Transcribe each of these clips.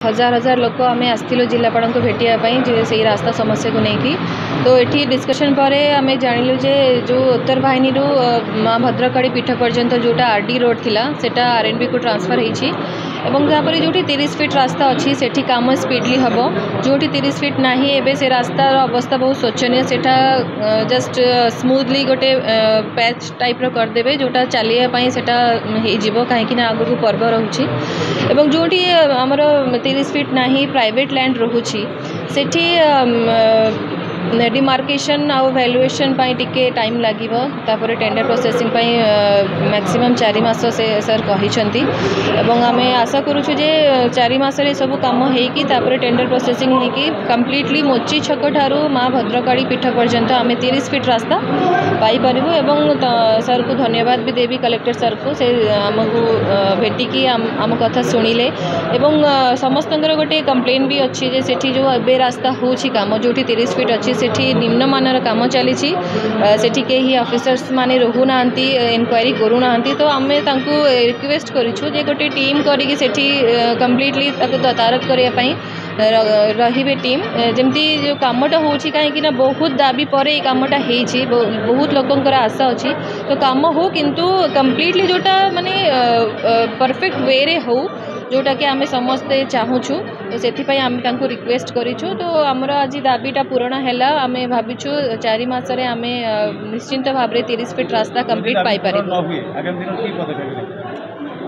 हजार हजार लोक आम आसलु जिलापाल को भेटापी से रास्ता समस्या को लेकिन तो ये डिस्कशन पर आम जानलु जे जो उत्तर वाहिनी माँ भद्रकाली पीठ पर्यंत जोटा आरडी रोड थिला सेटा आरएनबी को ट्रांसफर होती जो 30 फीट रास्ता अच्छी से कम स्पीडली हम जो 30 फीट ना एवं से रास्तार अवस्था बहुत शोचनीय सेटा जस्ट स्मूथली गोटे पैच टाइप्र करदे जोटा चलने सेटा कहीं आगु पर्व रोचे एवं जो आमर 30 फीट ना प्राइवेट लैंड रोची सेठी डिमार्केशन आउ वैल्यूएशन टिके टाइम लगे टेंडर प्रोसेसिंग मैक्सिमम 4 मास से सर कहते आम आशा करुचु जे 4 मास सब कम होकर टेंडर प्रोसेसिंग होगी कम्प्लीटली मोची छक ठारू माँ भद्रकाली पीठ पर्यंत आम 30 फीट रास्ता पाइपर सर को धन्यवाद भी देवी कलेक्टर सर को से आमको भेटिकी आम कथा शुणिले समस्त गोटे कंप्लेन भी अच्छी जे सेठी जो ए रास्ता होची काम जो 30 फीट अच्छी सेठी निम्नमानर काम चली सेठी कहीं ऑफिसर्स माने रहूना इनक्वारी करूना तो आम रिक्वेस्ट करूँ जे गोटे टीम करी सेठी कंप्लीटली तदारक करने रही टीम जमती जो कामटा हो कहीं बहुत दाबी पर यह कामटा बहुत लोकंर आशा अच्छी तो काम हो किंतु कंप्लीटली जोटा माने परफेक्ट वे रे हो जोटा कि आम समस्ते चाहूँ तो से आम रिक्वेस्ट करूँ तो आमर आज दाबीटा पूरण है आम भाविचु 4 मास आम निश्चिंत भाव में 30 फीट रास्ता कंप्लीट पाइपर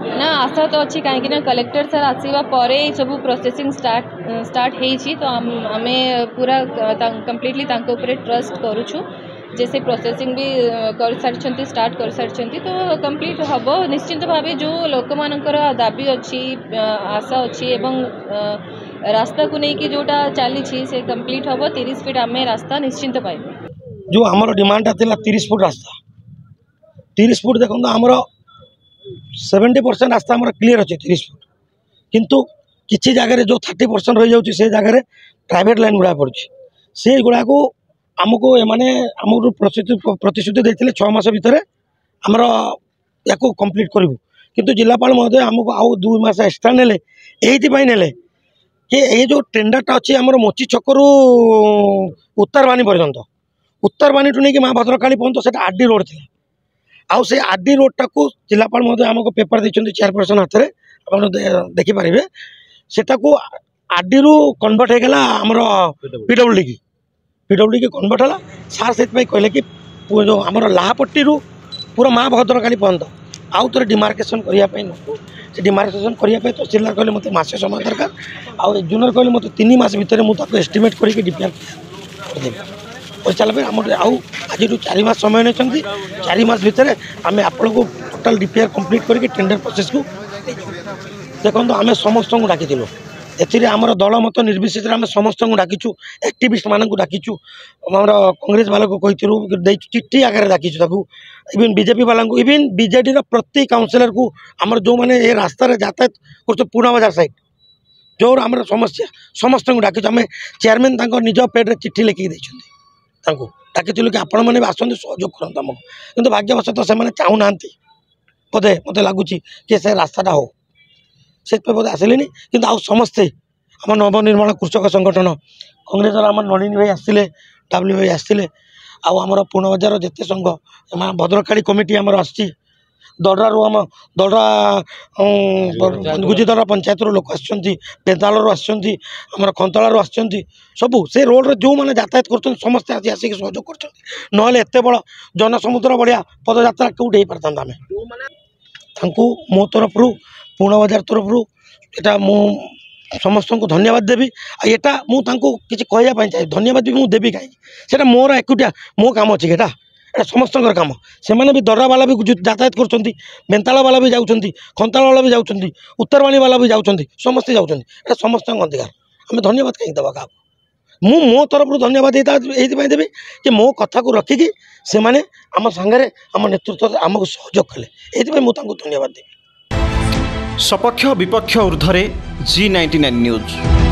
ना आशा तो अच्छी कहीं कलेक्टर सर आसवा पर सब प्रोसेसिंग स्टार्ट होती तो आम पूरा कंप्लीटली ट्रस्ट करुचु जैसे प्रोसेसिंग भी कर सारी स्टार्ट कर सारी तो कंप्लीट हम निश्चिंत भाव जो लोक मानकर दाबी अच्छी आशा अच्छी एवं रास्ता को लेकिन जोटा चली से कंप्लीट हम 30 फीट आम रास्ता निश्चिंत पाइबू जो आमर डिमांडा था 30 फुट रास्ता 30 फुट देखो आमर 70% रास्ता आमर क्लीयर अच्छे 30 फुट किंतु किसी जगह जो 30% रही जाऊँगी से जगह प्राइवेट लाइन गुड़ा पड़ी से गुड़ा को आमको एमाने आमको प्रतिश्रुति देते 6 मास भितर आमर या कंप्लीट करूँ किंतु जिलापाल महोदय आमको आउ 2 मास एक्सट्रा ने ने कि ये जो टेंडरटा अच्छी आमर मोची छकरू उत्तरवाणी पर्यंत उत्तरवाणी टू नहीं माँ भद्रकाली पर्यंत से आरडी रोड थी आउ से आरडी रोडटा को जिलापाल महोदय आमको पेपर देते चेयरपर्सन हाथ में आप देखिपारे सेटा को आरडी रु कन्वर्ट होगा आमर पीडब्ल्यूडी की कन्वर्ट है सार से कहले कि जो आमर लाहापट्टी पूरा माँ भद्रकाली पर्यंत आउ थे डिमार्केसन करने से डिमार्केसन करने तहसीलदार कहले मत मासे समय दरकार आउ एजुनर कहले मत 3 मास भितर मुझे एस्टिमेट करके डीपीआर करदेवी कर सारे आम आउ आज 4 मास समय नहीं 4 मास भितर आम आपण को टोटाल डीपीआर कंप्लीट करके टेंडर प्रोसेस को देखो आम समस्त को डाकी एमर दल मत निर्विशेष आम समस्त को डाकीचु एक्टिविस्ट मानक डाकीचु आम कांग्रेस वाला को कही चिट्ठी आगे डाकीचु इवन बीजेपी वाला को इवन बीजेडी प्रति काउंसिलर को आमर जो मैंने ये रास्ता यातायात कर पूर्णा बाजार साइड जो आम समस्या समस्त को डाकीचु आम चेयरमैन निज पेड्रे चिट्ठी लिखिक डाकी कि आपण मैंने आसते सहयोग करते आमको कितु भाग्यवशत से चाहूना बोधे मत लगुच कि से रास्ताटा हो से बोधे आसिले कि आउ समस्ते आम नवनिर्माण कृषक संगठन कांग्रेस आम नलिनी भाई आसते डब्ल्यू भाई आसते आमर पूर्ण बजार जिते संघ भद्रकाली कमिटी आमर आसी दर्रारू आम दर्रा गुजीदर्रा पंचायत लोक आसदाल आसमर खंतलारू आस सबू से रोड जो मैंने यातायात कर समस्ते आज आसिक सहयोग कर ना एत बड़ जनसमुद्र भाया पदयात्रा कौटे हो पारता आम मो तरफ पूर्ण बजार तरफ यहाँ मु समस्त को धन्यवाद देवी यहाँ मुझे किसी कहवाई चाहिए धन्यवाद भी मुझे देवी कहीं मोर एकुटिया मो काम अच्छी एटा समस्त काम से भी दर्रा वाला भी यातायात कर बेंताला वाला भी जाऊँच खंताला वाला भी जाऊँच उत्तरवाणी वाला भी जाऊँच समस्ते जाऊँच समस्त अधिकार आम धन्यवाद कहीं दवा क्या मो तरफ धन्यवाद ये देवी कि मो कथा को रखिकी से आम सांगे आम नेतृत्व आमको सहयोग कले ये मुझे धन्यवाद देवी। सपक्ष विपक्ष ऊर्ध्वे G99 न्यूज।